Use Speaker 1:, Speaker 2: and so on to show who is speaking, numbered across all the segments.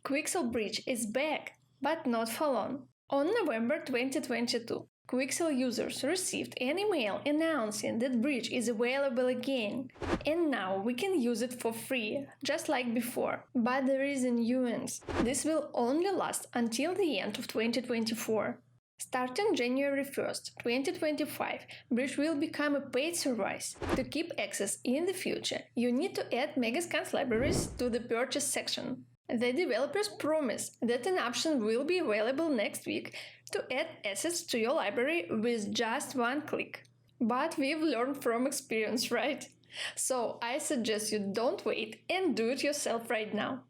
Speaker 1: Quixel Bridge is back, but not for long. On November 2022, Quixel users received an email announcing that Bridge is available again, and now we can use it for free, just like before. But there is a nuance. This will only last until the end of 2024. Starting January 1st, 2025, Bridge will become a paid service. To keep access in the future, you need to add Megascans libraries to the purchase section. The developers promise that an option will be available next week to add assets to your library with just one click. But we've learned from experience, right? So I suggest you don't wait and do it yourself right now.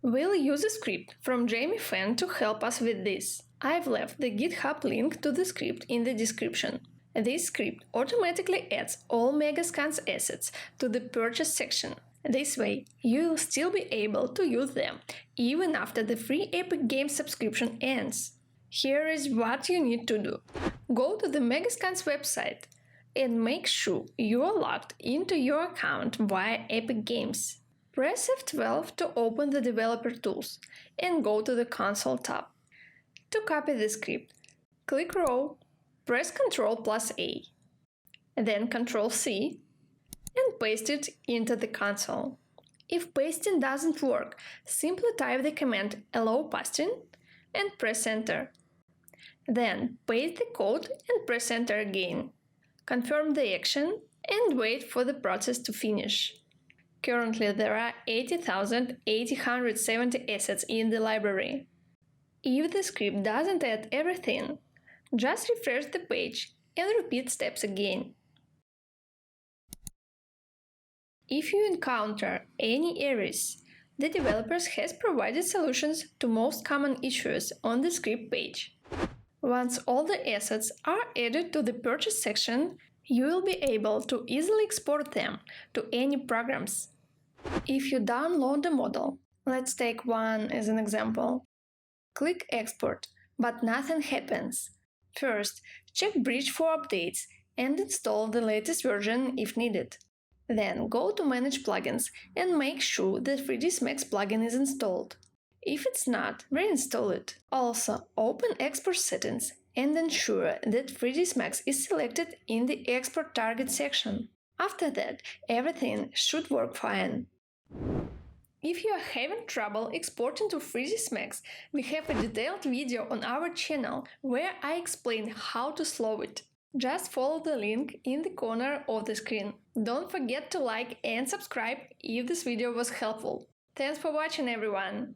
Speaker 1: We'll use a script from Jamie Fan to help us with this. I've left the GitHub link to the script in the description. This script automatically adds all Megascans assets to the purchase section. This way, you'll still be able to use them, even after the free Epic Games subscription ends. Here is what you need to do. Go to the Megascans website and make sure you're logged into your account via Epic Games. Press F12 to open the developer tools and go to the console tab. To copy the script, click Row, press Ctrl+A, then Ctrl+C, and paste it into the console. If pasting doesn't work, simply type the command allow pasting and press enter. Then paste the code and press enter again. Confirm the action and wait for the process to finish. Currently there are 80,870 assets in the library. If the script doesn't add everything, just refresh the page and repeat steps again. If you encounter any errors, the developers has provided solutions to most common issues on the script page. Once all the assets are added to the purchase section, you will be able to easily export them to any programs. If you download the model, let's take one as an example. Click Export, but nothing happens. First, check Bridge for updates and install the latest version if needed. Then go to Manage Plugins and make sure the 3ds Max plugin is installed. If it's not, reinstall it. Also, open Export Settings and ensure that 3ds Max is selected in the Export Target section. After that, everything should work fine. If you are having trouble exporting to 3ds Max, we have a detailed video on our channel where I explain how to slow it. Just follow the link in the corner of the screen. Don't forget to like and subscribe if this video was helpful. Thanks for watching, everyone!